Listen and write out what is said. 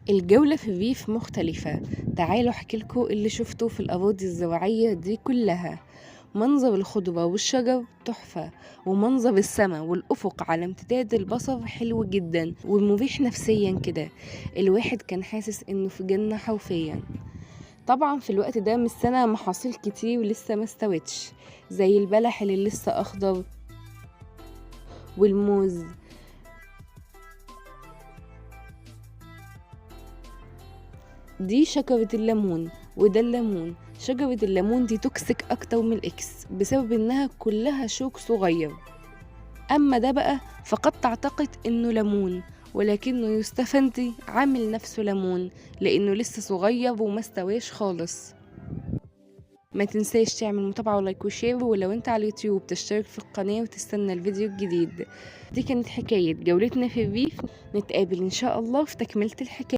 الجولة في الريف مختلفة. تعالوا احكيلكوا اللي شفته في الأراضي الزراعية دي كلها. منظر الخضرة والشجر تحفة، ومنظر السماء والأفق على امتداد البصر حلو جدا ومريح نفسيا كده. الواحد كان حاسس انه في جنة حرفيا. طبعا في الوقت ده من السنة محاصيل كتير لسه ما استوتش، زي البلح اللي لسه أخضر والموز. دي شجرة الليمون وده الليمون. شجرة الليمون دي توكسيك أكتر من الإكس بسبب إنها كلها شوك صغير. أما ده بقى فقد تعتقد إنه ليمون، ولكنه يستفندي عامل نفسه ليمون لأنه لسه صغير وما استواش خالص. ما تنساش تعمل متابعة ولايك وشير، ولو انت على اليوتيوب تشترك في القناة وتستنى الفيديو الجديد. دي كانت حكاية جولتنا في الريف، نتقابل إن شاء الله في تكملة الحكاية.